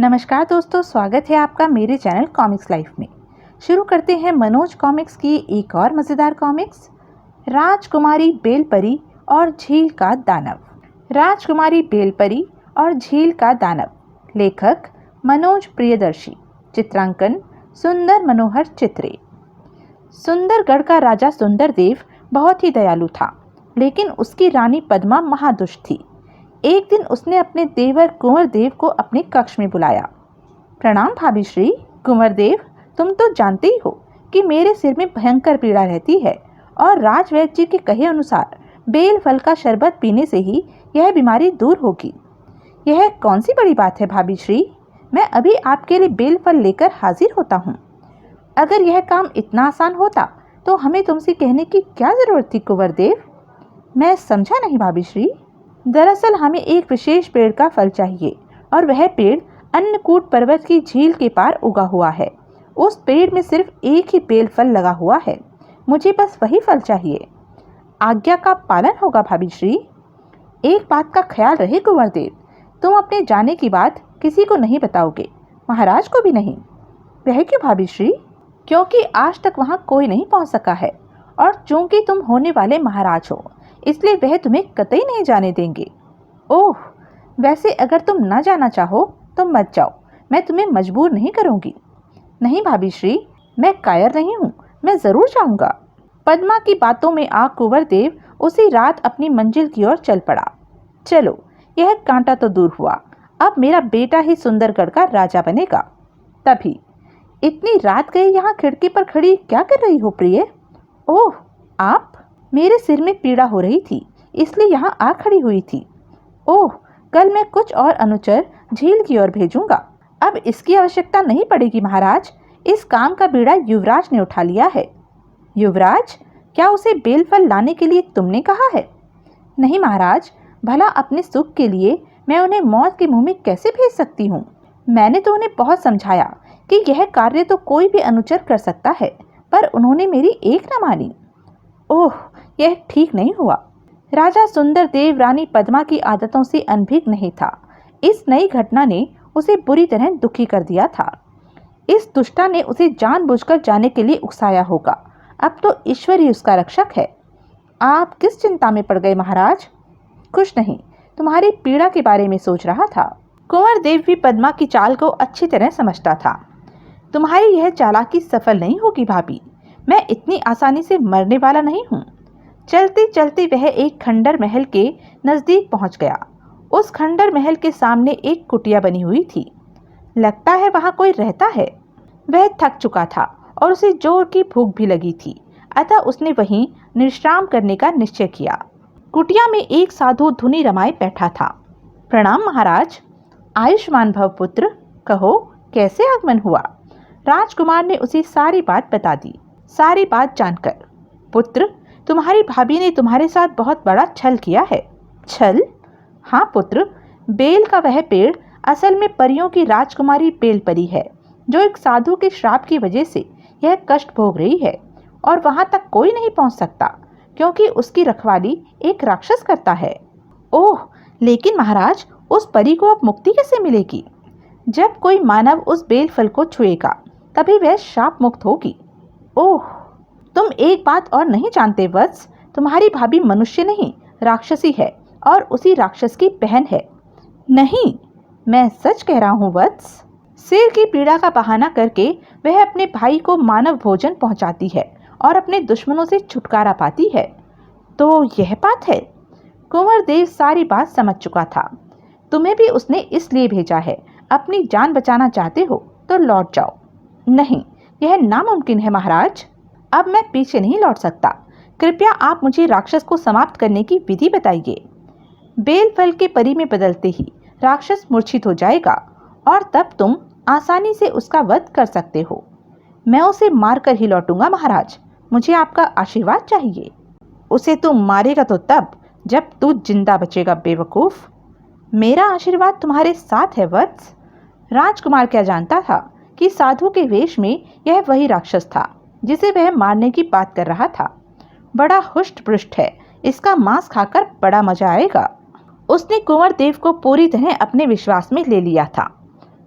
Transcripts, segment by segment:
नमस्कार दोस्तों, स्वागत है आपका मेरे चैनल कॉमिक्स लाइफ में। शुरू करते हैं मनोज कॉमिक्स की एक और मज़ेदार कॉमिक्स, राजकुमारी बेलपरी और झील का दानव। राजकुमारी बेलपरी और झील का दानव, लेखक मनोज प्रियदर्शी, चित्रांकन सुंदर मनोहर चित्रे। सुंदरगढ़ का राजा सुंदरदेव बहुत ही दयालु था, लेकिन उसकी रानी पद्मा महादुष्ट थी। एक दिन उसने अपने देवर कुंवर देव को अपने कक्ष में बुलाया। प्रणाम भाभी श्री। कुंवर देव, तुम तो जानते ही हो कि मेरे सिर में भयंकर पीड़ा रहती है और राजवैद्य जी के कहे अनुसार बेल फल का शरबत पीने से ही यह बीमारी दूर होगी। यह कौन सी बड़ी बात है भाभी श्री, मैं अभी आपके लिए बेल फल लेकर हाजिर होता हूँ। अगर यह काम इतना आसान होता तो हमें तुमसे कहने की क्या जरूरत थी कुंवर देव। मैं समझा नहीं भाभी श्री। दरअसल हमें एक विशेष पेड़ का फल चाहिए और वह पेड़ अन्नकूट पर्वत की झील के पार उगा हुआ है। उस पेड़ में सिर्फ एक ही बेल फल लगा हुआ है। मुझे बस वही फल चाहिए। आज्ञा का पालन होगा भाभी श्री। एक बात का ख्याल रहे कुंवर देव, तुम अपने जाने की बात किसी को नहीं बताओगे, महाराज को भी नहीं। वह क्यों भाभी श्री? क्योंकि आज तक वहाँ कोई नहीं पहुँच सका है और चूंकि तुम होने वाले महाराज हो, इसलिए वह तुम्हें कतई नहीं जाने देंगे। ओह, वैसे अगर तुम न जाना चाहो तो मत जाओ, मैं तुम्हें मजबूर नहीं करूंगी। नहीं भाभी श्री, मैं कायर नहीं हूँ, मैं जरूर जाऊंगा। पद्मा की बातों में आ कुंवर देव उसी रात अपनी मंजिल की ओर चल पड़ा। चलो, यह कांटा तो दूर हुआ, अब मेरा बेटा ही सुंदरगढ़ का राजा बनेगा। तभी, इतनी रात गई यहाँ खिड़की पर खड़ी क्या कर रही हो प्रिय? ओह, आप? मेरे सिर में पीड़ा हो रही थी, इसलिए यहाँ आ खड़ी हुई थी। ओह, कल मैं कुछ और अनुचर झील की ओर भेजूंगा। अब इसकी आवश्यकता नहीं पड़ेगी महाराज, इस काम का बीड़ा युवराज ने उठा लिया है। युवराज? क्या उसे बेलफल लाने के लिए तुमने कहा है? नहीं महाराज, भला अपने सुख के लिए मैं उन्हें मौत के मुंह में कैसे भेज सकती हूँ। मैंने तो उन्हें बहुत समझाया कि यह कार्य तो कोई भी अनुचर कर सकता है, पर उन्होंने मेरी एक न मानी। ओह, यह ठीक नहीं हुआ। राजा सुंदरदेव रानी पद्मा की आदतों से अनभिज्ञ नहीं था। इस नई घटना ने उसे बुरी तरह दुखी कर दिया था। इस दुष्टा ने उसे जानबूझकर जाने के लिए उकसाया होगा। अब तो ईश्वर ही उसका रक्षक है। आप किस चिंता में पड़ गए महाराज? कुछ नहीं, तुम्हारी पीड़ा के बारे में सोच रहा था। कुंवर देव भी पद्मा की चाल को अच्छी तरह समझता था। तुम्हारी यह चालाकी सफल नहीं होगी भाभी, मैं इतनी आसानी से मरने वाला नहीं हूँ। चलते चलते वह एक खंडर महल के नजदीक पहुंच गया। उस खंडर महल के सामने एक कुटिया बनी हुई थी। लगता है वहां कोई रहता है। वह थक चुका था और उसे जोर की भूख भी लगी थी, अतः उसने वहीं विश्राम करने का निश्चय किया। कुटिया में एक साधु धुनी रमाए बैठा था। प्रणाम महाराज। आयुष्मान भव पुत्र, कहो कैसे आगमन हुआ? राजकुमार ने उसे सारी बात बता दी। सारी बात जानकर, पुत्र, तुम्हारी भाभी ने तुम्हारे साथ बहुत बड़ा छल किया है। छल? हाँ पुत्र, बेल का वह पेड़ असल में परियों की राजकुमारी बेलपरी है, जो एक साधु के श्राप की वजह से यह कष्ट भोग रही है और वहां तक कोई नहीं पहुंच सकता, क्योंकि उसकी रखवाली एक राक्षस करता है। ओह, लेकिन महाराज, उस परी को अब मुक्ति कैसे मिलेगी? जब कोई मानव उस बेल फल को छुएगा तभी वह शाप मुक्त होगी। ओह, तुम एक बात और नहीं जानते वत्स, तुम्हारी भाभी मनुष्य नहीं राक्षसी है और उसी राक्षस की बहन है। नहीं, मैं सच कह रहा हूँ वत्स। सिर की पीड़ा का बहाना करके वह अपने भाई को मानव भोजन पहुँचाती है और अपने दुश्मनों से छुटकारा पाती है। तो यह बात है। कुंवर देव सारी बात समझ चुका था। तुम्हें भी उसने इसलिए भेजा है, अपनी जान बचाना चाहते हो तो लौट जाओ। नहीं, यह नामुमकिन है महाराज। अब मैं पीछे नहीं लौट सकता। कृपया आप मुझे राक्षस को समाप्त करने की विधि बताइए। बेल फल के परी में बदलते ही राक्षस मूर्छित हो जाएगा और तब तुम आसानी से उसका वध कर सकते हो। मैं उसे मारकर ही लौटूंगा महाराज, मुझे आपका आशीर्वाद चाहिए। उसे तू मारेगा तो तब जब तू जिंदा बचेगा बेवकूफ। मेरा आशीर्वाद तुम्हारे साथ है वत्स। राजकुमार क्या जानता था कि साधु के वेश में यह वही राक्षस था जिसे वह मारने की बात कर रहा था। बड़ा हुष्ट पृष्ठ है, इसका मांस खाकर बड़ा मजा आएगा। उसने कुंवर देव को पूरी तरह अपने विश्वास में ले लिया था।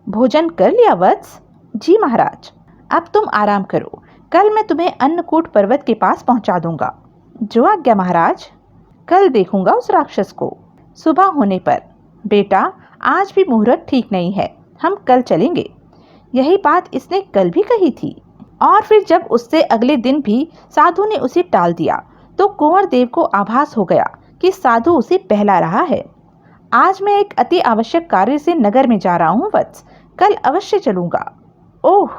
भोजन कर लिया वत्स? जी महाराज। अब तुम आराम करो, कल मैं तुम्हें अन्नकूट पर्वत के पास पहुंचा दूंगा। जो आज्ञा महाराज। कल देखूंगा उस राक्षस को। सुबह होने पर। बेटा, आज भी मुहूर्त ठीक नहीं है, हम कल चलेंगे। यही बात इसने कल भी कही थी। और फिर जब उससे अगले दिन भी साधु ने उसे टाल दिया तो कुंवर देव को आभास हो गया कि साधु उसे बहला रहा है। आज मैं एक अति आवश्यक कार्य से नगर में जा रहा हूँ वत्स, कल अवश्य चलूंगा। ओह!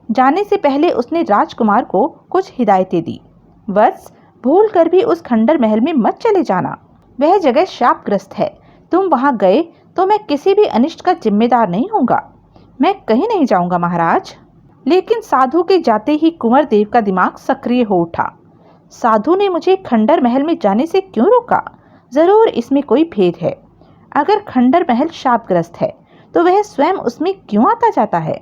जाने से पहले उसने राजकुमार को कुछ हिदायतें दी। वत्स, भूल कर भी उस खंडर महल में मत चले जाना, वह जगह शापग्रस्त है। तुम वहां गए तो मैं किसी भी अनिष्ट का जिम्मेदार नहीं होऊंगा। मैं कहीं नहीं जाऊंगा महाराज। लेकिन साधु के जाते ही कुंवर देव का दिमाग सक्रिय हो उठा। साधु ने मुझे खंडर महल में जाने से क्यों रोका? जरूर इसमें कोई भेद है। अगर खंडर महल शापग्रस्त है तो वह स्वयं उसमें क्यों आता जाता है?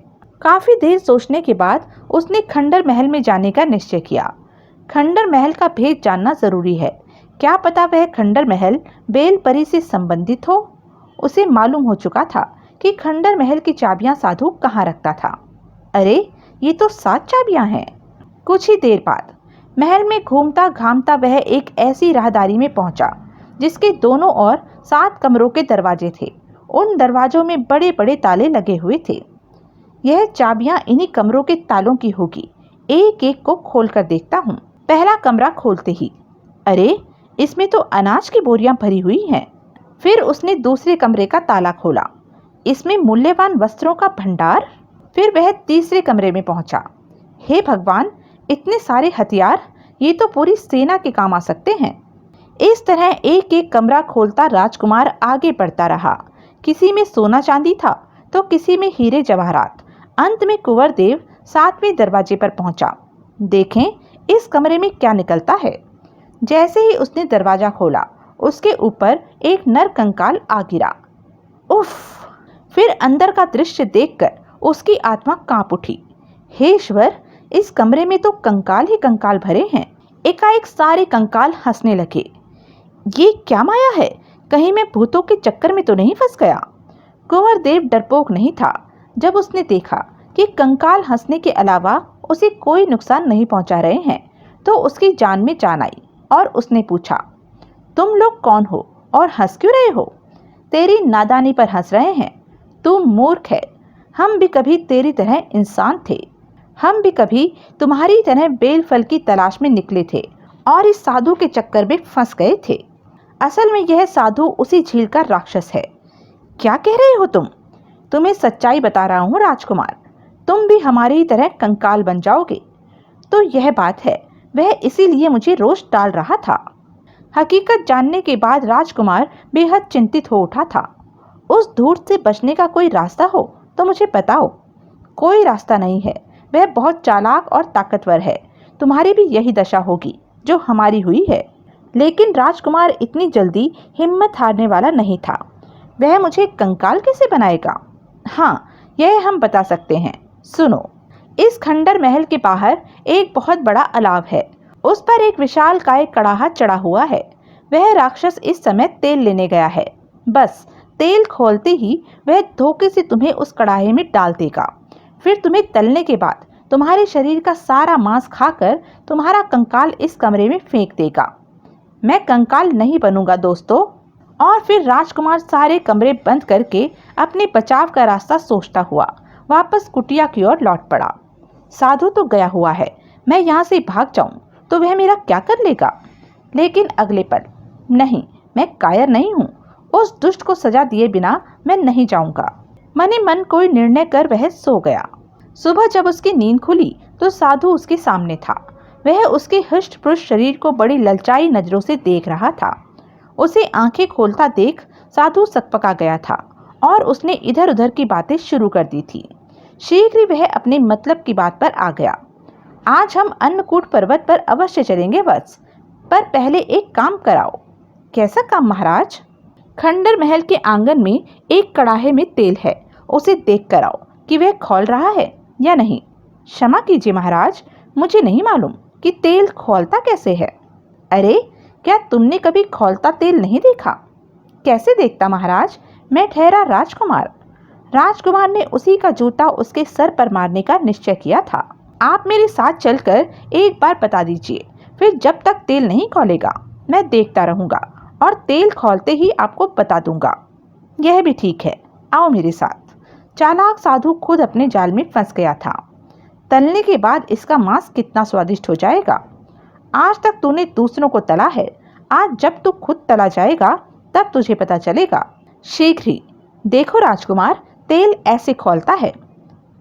काफी देर सोचने के बाद उसने खंडर महल में जाने का निश्चय किया। खंडर महल का भेद जानना जरूरी है। क्या पता वह खंडर महल बेलपरी से संबंधित हो। उसे मालूम हो चुका था कि खंडर महल की चाबियां साधु कहाँ रखता था। अरे, ये तो 7 चाबियां हैं। कुछ ही देर बाद महल में घूमता घामता वह एक ऐसी राहदारी में पहुंचा जिसके दोनों ओर 7 कमरों के दरवाजे थे। उन दरवाजों में बड़े बड़े ताले लगे हुए थे। यह चाबियां इन्हीं कमरों के तालों की होगी। एक एक को खोलकर देखता हूँ। पहला कमरा खोलते ही, अरे, इसमें तो अनाज की बोरियां भरी हुई हैं। फिर उसने दूसरे कमरे का ताला खोला, इसमें मूल्यवान वस्त्रों का भंडार। फिर वह तीसरे कमरे में पहुंचा। हे भगवान, इतने सारे हथियार, ये तो पूरी सेना के काम आ सकते हैं। इस तरह एक एक कमरा खोलता राजकुमार आगे बढ़ता रहा। किसी में सोना चांदी था तो किसी में हीरे जवाहरात। अंत में कुंवर देव 7वें दरवाजे पर पहुंचा। देखें इस कमरे में क्या निकलता है। जैसे ही उसने दरवाजा खोला, उसके ऊपर एक नर कंकाल आ गिरा। उफ! फिर अंदर का दृश्य देखकर उसकी आत्मा कांप उठी। हे ईश्वर, इस कमरे में तो कंकाल ही कंकाल भरे हैं। एकाएक सारे कंकाल हंसने लगे। ये क्या माया है? कहीं मैं भूतों के चक्कर में तो नहीं फंस गया? कुंवर देव डरपोक नहीं था। जब उसने देखा कि कंकाल हंसने के अलावा उसे कोई नुकसान नहीं पहुंचा रहे हैं तो उसकी जान में जान आई और उसने पूछा, तुम लोग कौन हो और हंस क्यों रहे हो? तेरी नादानी पर हंस रहे हैं। तू मूर्ख है। हम भी कभी तेरी तरह इंसान थे। हम भी कभी तुम्हारी तरह बेल फल की तलाश में निकले थे और इस साधु के चक्कर में फंस गए थे। असल में यह साधु उसी झील का राक्षस है। क्या कह रहे हो तुम? तुम्हें सच्चाई बता रहा हूँ राजकुमार, तुम भी हमारी तरह कंकाल बन जाओगे। तो यह बात है, वह इसीलिए मुझे रोज टाल रहा था। हकीकत जानने के बाद राजकुमार बेहद चिंतित हो उठा था। उस धूर्त से बचने का कोई रास्ता हो तो मुझे बताओ। कोई रास्ता नहीं है। वह बहुत चालाक और ताकतवर है। तुम्हारी भी यही दशा होगी जो हमारी हुई है। लेकिन राजकुमार इतनी जल्दी हिम्मत हारने वाला नहीं था। वह मुझे कंकाल कैसे बनाएगा? हाँ, यह हम बता सकते हैं। सुनो, इस खंडर महल के बाहर एक बहुत बड़ा अलाव है। उस पर एक विशालकाय कड़ाहा चढ़ा हुआ है। वह राक्षस इस समय तेल लेने गया है। बस तेल खोलते ही वह धोखे से तुम्हें उस कड़ाहे में डाल देगा। फिर तुम्हें तलने के बाद तुम्हारे शरीर का सारा मांस खाकर तुम्हारा कंकाल इस कमरे में फेंक देगा। मैं कंकाल नहीं बनूंगा दोस्तों। और फिर राजकुमार सारे कमरे बंद करके अपने बचाव का रास्ता सोचता हुआ वापस कुटिया की ओर लौट पड़ा। साधु तो गया हुआ है, मैं यहाँ से भाग जाऊं तो वह मेरा क्या कर लेगा? लेकिन अगले पल, नहीं, मैं कायर नहीं हूँ। उस दुष्ट को सजा दिए बिना मैं नहीं जाऊंगा। मन ही मन कोई निर्णय कर वह सो गया। सुबह जब उसकी नींद खुली तो साधु उसके सामने था। वह उसके हृष्ट पुष्ट शरीर को बड़ी ललचाई नजरों से देख रहा था। उसे आंखें खोलता देख साधु सकपका गया था और उसने इधर उधर की बातें शुरू कर दी थी। शीघ्र ही वह अपने मतलब की बात पर आ गया। आज हम अन्नकूट पर्वत पर अवश्य चलेंगे वत्स, पर पहले एक काम कराओ। कैसा काम महाराज? खंडर महल के आंगन में एक कड़ाहे में तेल है, उसे देख कर आओ कि वह खौल रहा है या नहीं। क्षमा कीजिए महाराज, मुझे नहीं मालूम कि तेल खौलता कैसे है। अरे, क्या तुमने कभी खौलता तेल नहीं देखा? कैसे देखता महाराज? मैं ठहरा राजकुमार। राजकुमार ने उसी का जूता उसके सर पर मारने का निश्चय किया था। आप मेरे साथ चलकर एक बार बता दीजिए, फिर जब तक तेल नहीं खौलेगा मैं देखता रहूंगा और तेल खौलते ही आपको बता दूंगा। यह भी ठीक है, आओ मेरे साथ। चालाक साधु खुद अपने जाल में फंस गया था। तलने के बाद इसका मांस कितना स्वादिष्ट हो जाएगा। आज तक तूने दूसरों को तला है, आज जब तू खुद तला जाएगा तब तुझे पता चलेगा। शीघ्र ही। देखो राजकुमार, तेल ऐसे खौलता है।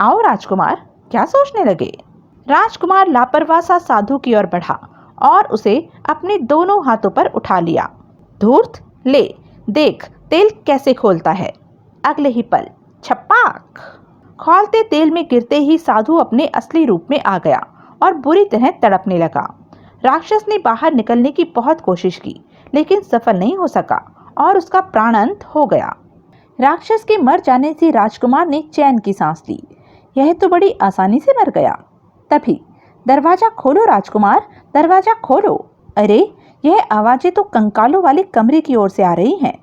आओ राजकुमार, क्या सोचने लगे। राजकुमार लापरवाह सा साधु की ओर बढ़ा और उसे अपने दोनों हाथों पर उठा लिया। धूर्त, ले देख तेल कैसे खोलता है। अगले ही पल छपाक, खौलते तेल में गिरते ही साधु अपने असली रूप में आ गया और बुरी तरह तड़पने लगा। राक्षस ने बाहर निकलने की बहुत कोशिश की, लेकिन सफल नहीं हो सका और उसका प्राणांत हो गया। राक्षस के मर जाने से राजकुमार ने चैन की सांस ली। यह तो बड़ी आसानी से मर गया। तभी दरवाजा खोलो राजकुमार, दरवाजा खोलो। अरे, यह आवाजें तो कंकालों वाले कमरे की ओर से आ रही हैं।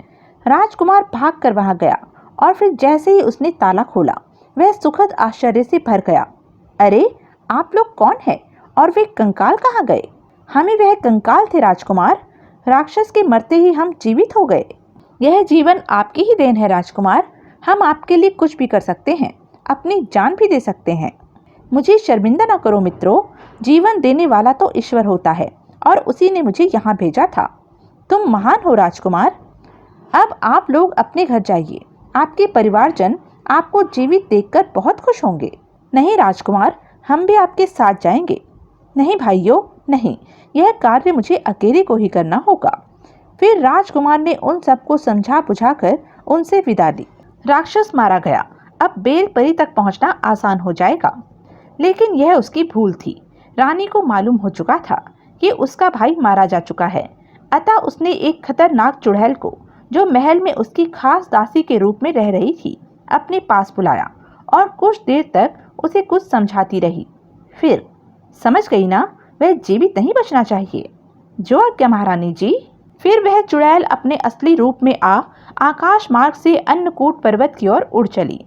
राजकुमार भागकर वहां गया और फिर जैसे ही उसने ताला खोला वह सुखद आश्चर्य से भर गया। अरे, आप लोग कौन हैं और वे कंकाल कहाँ गए। हमें वह कंकाल थे राजकुमार, राक्षस के मरते ही हम जीवित हो गए। यह जीवन आपकी ही देन है राजकुमार, हम आपके लिए कुछ भी कर सकते हैं, अपनी जान भी दे सकते हैं। मुझे शर्मिंदा न करो मित्रों, जीवन देने वाला तो ईश्वर होता है और उसी ने मुझे यहाँ भेजा था। तुम महान हो राजकुमार। अब आप लोग अपने घर जाइए, आपके परिवारजन आपको जीवित देखकर बहुत खुश होंगे। नहीं राजकुमार, हम भी आपके साथ जाएंगे। नहीं भाइयों, नहीं, यह कार्य मुझे अकेले को ही करना होगा। फिर राजकुमार ने उन सबको समझा बुझाकर उनसे विदा ली। राक्षस मारा गया। अब बेलपरी तक पहुंचना आसान हो जाएगा, लेकिन यह उसकी भूल थी। रानी को मालूम हो चुका था कि उसका भाई मारा जा चुका है, अतः उसने एक खतरनाक चुड़ैल को, जो महल में उसकी खास दासी के रूप में रह रही थी, अपने पास बुलाया और कुछ देर तक उसे कुछ समझाती रही। फिर समझ गई ना, वह जीवित नहीं बचना चाहिए। जो आज्ञा महारानी जी। फिर वह चुड़ैल अपने असली रूप में आकाश मार्ग से अन्नकूट पर्वत की ओर उड़ चली।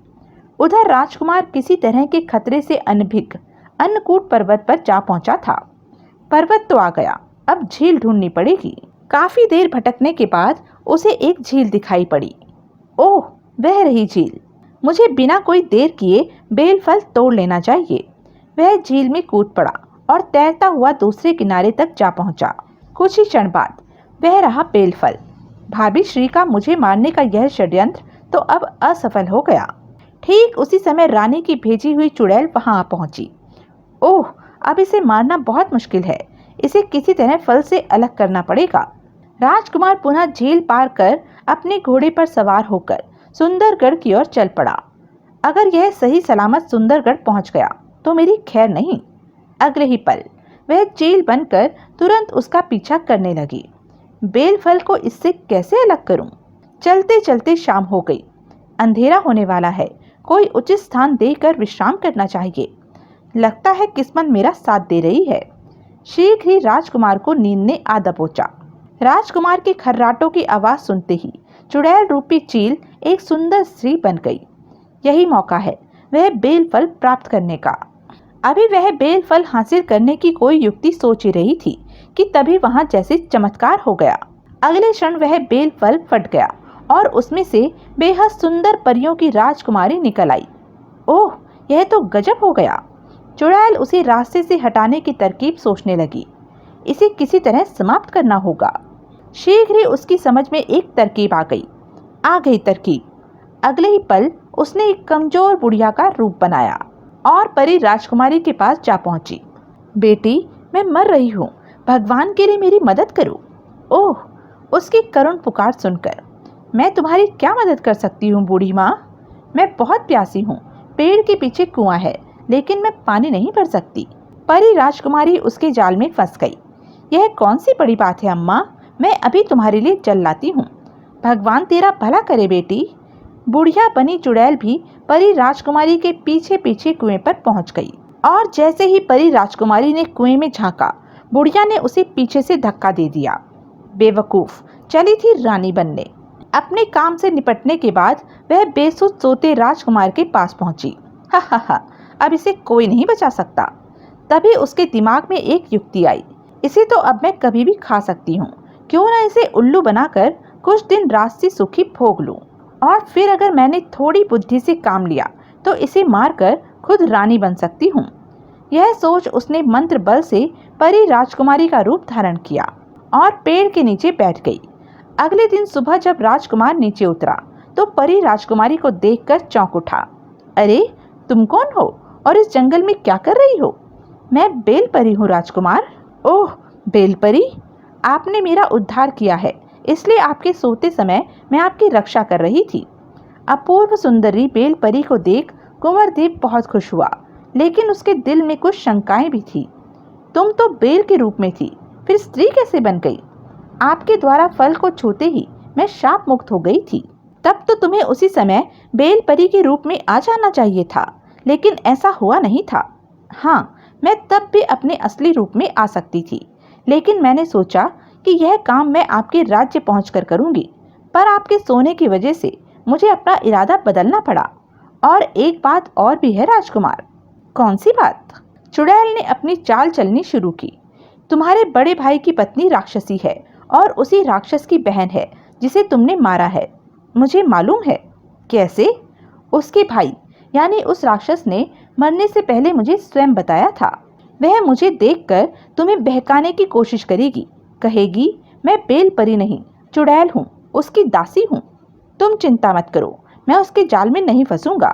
उधर राजकुमार किसी तरह के खतरे से अनभिज्ञ अन्नकूट पर्वत पर जा पहुंचा था। पर्वत तो आ गया, अब झील ढूंढनी पड़ेगी। काफी देर भटकने के बाद उसे एक झील दिखाई पड़ी। ओह, वह रही झील। मुझे बिना कोई देर किए बेलफल तोड़ लेना चाहिए। वह झील में कूद पड़ा और तैरता हुआ दूसरे किनारे तक जा पहुंचा। कुछ ही क्षण बाद वह रहा बेलफल। भाभी श्री का मुझे मारने का यह षड्यंत्र तो अब असफल हो गया। ठीक उसी समय रानी की भेजी हुई चुड़ैल वहां आ पहुंची। ओह, अब इसे मारना बहुत मुश्किल है, इसे किसी तरह फल से अलग करना पड़ेगा। राजकुमार पुनः झील पार कर अपने घोड़े पर सवार होकर सुंदरगढ़ की ओर चल पड़ा। अगर यह सही सलामत सुंदरगढ़ पहुंच गया तो मेरी खैर नहीं। अगले ही पल वह चील बनकर तुरंत उसका पीछा करने लगी। बेलफल को इससे कैसे अलग करूं? चलते चलते शाम हो गई। अंधेरा होने वाला है, कोई उचित स्थान देकर विश्राम करना चाहिए। लगता है किस्मत मेरा साथ दे रही है। शीघ्र ही राजकुमार को नींद ने आ दबोचा। राजकुमार के खर्राटों की आवाज सुनते ही चुड़ैल रूपी चील एक सुंदर स्त्री बन गई। यही मौका है वह बेलफल प्राप्त करने का। अभी वह बेलफल हासिल करने की कोई युक्ति सोच ही रही थी कि तभी वहां जैसे चमत्कार हो गया। अगले क्षण वह बेलफल फट गया और उसमें से बेहद सुंदर परियों की राजकुमारी निकल आई। ओह, यह तो गजब हो गया। चुड़ैल उसे रास्ते से हटाने की तरकीब सोचने लगी। इसे किसी तरह समाप्त करना होगा। शीघ्र ही उसकी समझ में एक तरकीब आ गई तरकीब। अगले ही पल उसने एक कमजोर बुढ़िया का रूप बनाया और परी राजकुमारी के पास जा पहुंची। बेटी, मैं मर रही हूँ, भगवान के लिए मेरी मदद करो। ओह, उसकी करुण पुकार सुनकर, मैं तुम्हारी क्या मदद कर सकती हूँ बूढ़ी माँ? मैं बहुत प्यासी हूँ, पेड़ के पीछे कुआं है, लेकिन मैं पानी नहीं भर सकती। परी राजकुमारी उसके जाल में फंस गई। यह कौन सी बड़ी बात है अम्मा, मैं अभी तुम्हारे लिए जल लाती हूँ। भगवान तेरा भला करे बेटी। बुढ़िया बनी चुड़ैल भी परी राजकुमारी के पीछे पीछे कुएं पर पहुंच गई और जैसे ही परी राजकुमारी ने कुएं में झांका, बुढ़िया ने उसे पीछे से धक्का दे दिया। बेवकूफ, चली थी रानी बनने। अपने काम से निपटने के बाद वह बेसुध सोते राजकुमार के पास पहुंची। हा हा हा, अब इसे कोई नहीं बचा सकता। तभी उसके दिमाग में एक युक्ति आई। इसे तो अब मैं कभी भी खा सकती हूँ, क्यों ना इसे उल्लू बनाकर कुछ दिन रास्ती सूखी भोग लूं, और फिर अगर मैंने थोड़ी बुद्धि से काम लिया तो इसे मारकर खुद रानी बन सकती हूँ। यह सोच उसने मंत्र बल से परी राजकुमारी का रूप धारण किया और पेड़ के नीचे बैठ गई। अगले दिन सुबह जब राजकुमार नीचे उतरा तो परी राजकुमारी को देखकर चौंक उठा। अरे, तुम कौन हो और इस जंगल में क्या कर रही हो? मैं बेल परी हूँ राजकुमार। ओह बेल परी, आपने मेरा उद्धार किया है, इसलिए आपके सोते समय मैं आपकी रक्षा कर रही थी। अपूर्व सुंदरी बेल परी को देख कुंवरदेव बहुत खुश हुआ, लेकिन उसके दिल में कुछ शंकाएं भी थी। तुम तो बेल के रूप में थी, फिर स्त्री कैसे बन गई? आपके द्वारा फल को छूते ही मैं शाप मुक्त हो गई थी। तब तो तुम्हें उसी समय बेल परी के रूप में आ जाना चाहिए था, लेकिन ऐसा हुआ नहीं था। हाँ, मैं तब भी अपने असली रूप में आ सकती थी, लेकिन मैंने सोचा कि यह काम मैं आपके राज्य पहुंचकर करूंगी, पर आपके सोने की वजह से मुझे अपना इरादा बदलना पड़ा। और एक बात और भी है राजकुमार। कौन सी बात? चुड़ैल ने अपनी चाल चलनी शुरू की। तुम्हारे बड़े भाई की पत्नी राक्षसी है और उसी राक्षस की बहन है जिसे तुमने मारा है। मुझे मालूम है। कैसे? उसके भाई यानी उस राक्षस ने मरने से पहले मुझे स्वयं बताया था। वह मुझे देखकर तुम्हें बहकाने की कोशिश करेगी, कहेगी मैं बेल परी नहीं चुड़ैल हूँ, उसकी दासी हूँ। तुम चिंता मत करो, मैं उसके जाल में नहीं फंसूंगा।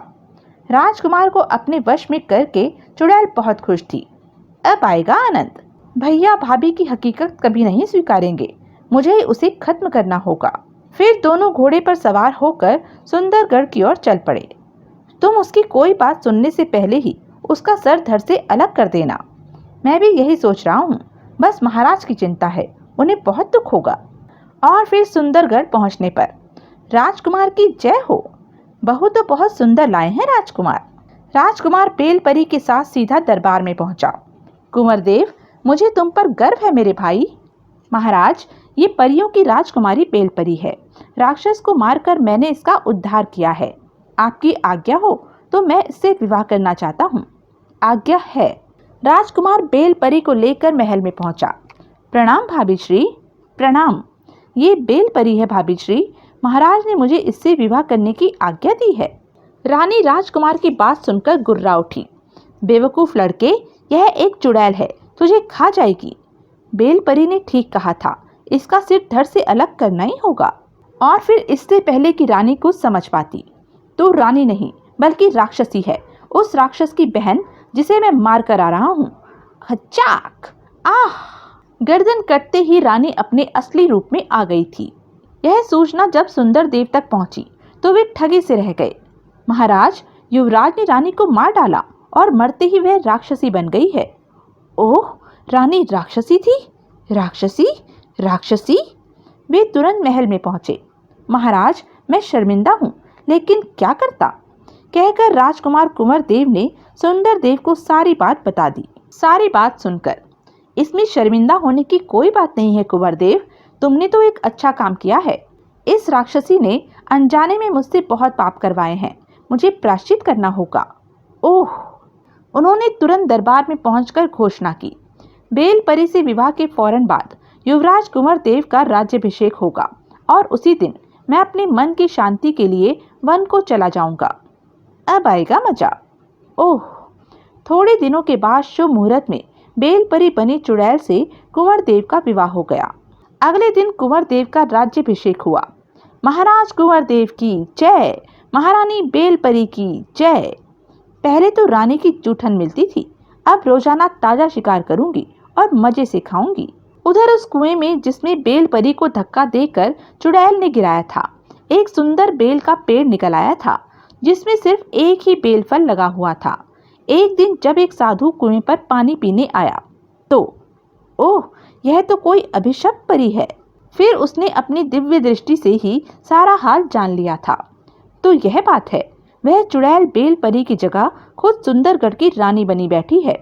राजकुमार को अपने वश में करके चुड़ैल बहुत खुश थी। अब आएगा आनंद। भैया भाभी की हकीकत कभी नहीं स्वीकारेंगे, मुझे उसे खत्म करना होगा। फिर दोनों घोड़े पर सवार होकर सुंदरगढ़ की ओर चल पड़े। तुम उसकी कोई बात सुनने से पहले ही उसका सर धड़ से अलग कर देना। मैं भी यही सोच रहा हूँ, बस महाराज की चिंता है, उन्हें बहुत दुख होगा। और फिर सुंदरगढ़ पहुँचने पर राजकुमार की जय हो। बहू तो बहुत सुंदर लाए हैं राजकुमार। राजकुमार बेल परी के साथ सीधा दरबार में पहुंचा। कुंवरदेव, मुझे तुम पर गर्व है मेरे भाई। महाराज, ये परियों की राजकुमारी बेल परी है। राक्षस को मारकर मैंने इसका उद्धार किया है। आपकी आज्ञा हो तो मैं इससे विवाह करना चाहता हूँ। आज्ञा है। राजकुमार बेल परी को लेकर महल में पहुंचा। प्रणाम भाभी श्री। प्रणाम। ये बेल परी है भाभी श्री, महाराज ने मुझे इससे विवाह करने की आज्ञा दी है। रानी राजकुमार की बात सुनकर गुर्रा उठी। बेवकूफ लड़के, यह एक चुड़ैल है, तुझे खा जाएगी। बेल परी ने ठीक कहा था, इसका सिर धड़ से अलग करना ही होगा। और फिर इससे पहले कि रानी कुछ समझ पाती, तो रानी नहीं बल्कि राक्षसी है, उस राक्षस की बहन जिसे मैं मार कर आ रहा हूँ। खचाक! आह! गर्दन कटते ही रानी अपने असली रूप में आ गई थी। यह सूचना जब सुंदर देव तक पहुंची तो वे ठगी से रह गए। महाराज, युवराज ने रानी को मार डाला और मरते ही वह राक्षसी बन गई है। ओह, रानी राक्षसी थी? राक्षसी? राक्षसी? वे तुरंत महल में पहुंचे। महाराज, मैं शर्मिंदा हूँ, लेकिन क्या करता? कहकर राजकुमार कुंवरदेव ने सुंदर देव को सारी बात बता दी। सारी बात सुनकर, इसमें शर्मिंदा होने की कोई बात नहीं है कुंवरदेव, तुमने तो एक अच्छा काम किया है। इस राक्षसी ने अनजाने में मुझसे बहुत पाप करवाए हैं, मुझे प्रायश्चित करना होगा। ओह! उन्होंने तुरंत दरबार में पहुंचकर घोषणा की, बेल परी से विवाह के फौरन बाद युवराज कुंवरदेव का राज्याभिषेक होगा और उसी दिन मैं अपने मन की शांति के लिए वन को चला जाऊंगा। अब आएगा मजा। ओह! थोड़े दिनों के बाद शुभ मुहूर्त में बेल परी बनी चुड़ैल से कुंवरदेव का विवाह हो गया। अगले दिन कुंवरदेव का राज्याभिषेक हुआ। महाराज कुंवरदेव की जय, महारानी बेल परी की जय। पहले तो रानी की जूठन मिलती थी, अब रोजाना ताजा शिकार करूंगी और मजे से खाऊंगी। उधर उस कुएं में जिसमें बेल परी को धक्का देकर चुड़ैल ने गिराया था, एक सुंदर बेल का पेड़ निकल आया था जिसमें सिर्फ एक ही बेल फल लगा हुआ था। एक दिन जब एक साधु कुएं पर पानी पीने आया तो ओह, यह तो कोई अभिशप्त परी है। फिर उसने अपनी दिव्य दृष्टि से ही सारा हाल जान लिया था। तो यह बात है, वह चुड़ैल बेल परी की जगह खुद सुंदरगढ़ की रानी बनी बैठी है।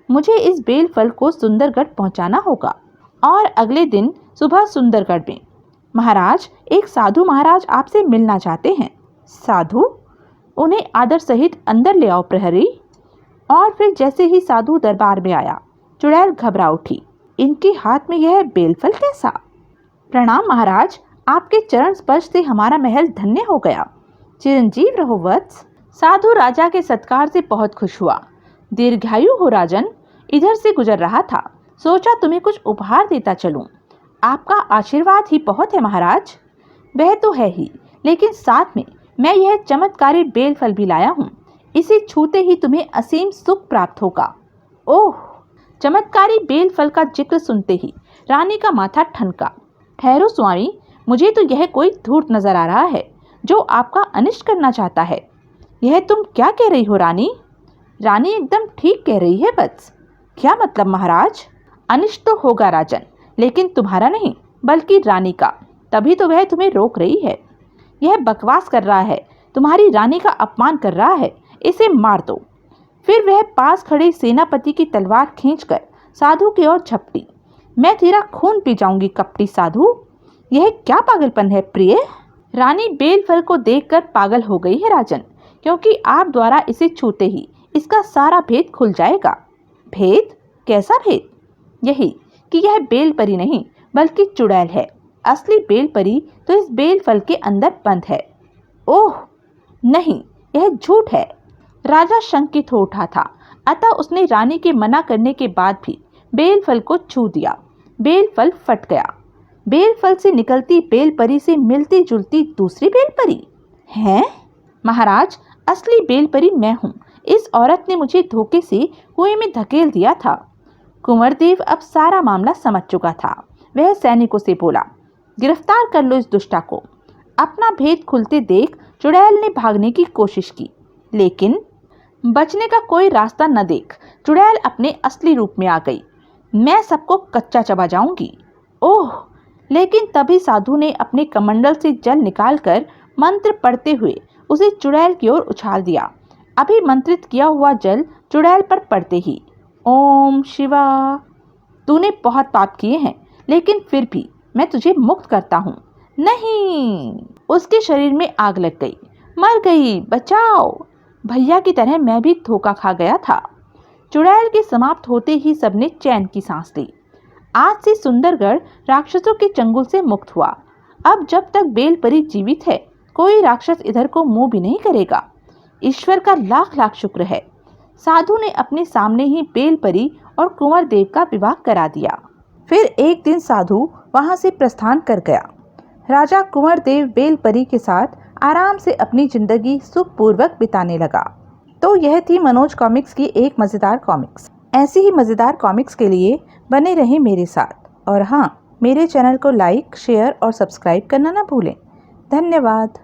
मुझे इस बेल फल को सुंदरगढ़ पहुंचाना होगा। और अगले दिन सुबह सुंदरगढ़ में महाराज, एक साधु महाराज आपसे मिलना चाहते हैं। साधु? उन्हें आदर सहित अंदर ले आओ प्रहरी। और फिर जैसे ही साधु दरबार में आया, चुड़ैल घबरा उठी। इनके हाथ में यह बेलफल कैसा? प्रणाम महाराज, आपके चरण स्पर्श से हमारा महल धन्य हो गया। चिरंजीव रहो वत्स। साधु राजा के सत्कार से बहुत खुश हुआ। दीर्घायु हो राजन। इधर से गुजर रहा था, सोचा तुम्हें कुछ उपहार देता चलूं। आपका आशीर्वाद ही बहुत है महाराज। वह तो है ही, लेकिन साथ में मैं यह चमत्कारी बेलफल भी लाया हूँ। इसे छूते ही तुम्हें असीम सुख प्राप्त होगा। ओह! चमत्कारी बेलफल का जिक्र सुनते ही रानी का माथा ठनका। ठहरो स्वामी, मुझे तो यह कोई धूर्त नजर आ रहा है जो आपका अनिष्ट करना चाहता है। यह तुम क्या कह रही हो रानी? रानी एकदम ठीक कह रही है वत्स। क्या मतलब महाराज? अनिष्ट तो होगा राजन, लेकिन तुम्हारा नहीं बल्कि रानी का। तभी तो वह तुम्हें रोक रही है। यह बकवास कर रहा है, तुम्हारी रानी का अपमान कर रहा है। इसे मार दो। फिर वह पास खड़े सेनापति की तलवार खींचकर साधु की ओर झपटी। मैं तेरा खून पी जाऊंगी कपटी साधु। यह क्या पागलपन है प्रिय? रानी बेलफल को देखकर पागल हो गई है राजन, क्योंकि आप द्वारा इसे छूते ही इसका सारा भेद खुल जाएगा। भेद? कैसा भेद? यही कि यह बेलपरी नहीं बल्कि चुड़ैल है। असली बेलपरी तो इस बेलफल के अंदर बंद है। ओह नहीं, यह झूठ है। राजा शंकित हो उठा था, अतः उसने रानी के मना करने के बाद भी बेलफल को छू दिया। बेलफल फट गया। बेलफल से निकलती बेलपरी से मिलती जुलती दूसरी बेलपरी है। महाराज, असली बेलपरी मैं हूँ। इस औरत ने मुझे धोखे से कुएं में धकेल दिया था। कुंवरदेव अब सारा मामला समझ चुका था। वह सैनिकों से बोला, गिरफ्तार कर लो इस दुष्टा को। अपना भेद खुलते देख चुड़ैल ने भागने की कोशिश की, लेकिन बचने का कोई रास्ता न देख चुड़ैल अपने असली रूप में आ गई। मैं सबको कच्चा चबा जाऊंगी। ओह! लेकिन तभी साधु ने अपने कमंडल से जल निकालकर मंत्र पढ़ते हुए उसे चुड़ैल की ओर उछाल दिया। अभी मंत्रित किया हुआ जल चुड़ैल पर पड़ते ही, ओम शिवा, तूने बहुत पाप किए हैं, लेकिन फिर भी मैं तुझे मुक्त करता हूँ। नहीं! उसके शरीर में आग लग गई। मर गई, बचाओ। भैया की तरह मैं भी धोखा खा गया था। चुड़ैल के समाप्त होते ही सबने चैन की सांस ली। आज से सुंदरगढ़ राक्षसों के चंगुल से मुक्त हुआ। अब जब तक बेलपरी जीवित है, कोई राक्षस इधर को मुंह भी नहीं करेगा। ईश्वर का लाख लाख शुक्र है। साधु ने अपने सामने ही बेलपरी और कुंवरदेव का विवाह करा दिया। फिर एक दिन साधु वहां से प्रस्थान कर गया। राजा कुंवरदेव बेलपरी के साथ आराम से अपनी जिंदगी सुखपूर्वक बिताने लगा। तो यह थी मनोज कॉमिक्स की एक मज़ेदार कॉमिक्स। ऐसी ही मज़ेदार कॉमिक्स के लिए बने रहें मेरे साथ। और हाँ, मेरे चैनल को लाइक, शेयर और सब्सक्राइब करना ना भूलें। धन्यवाद।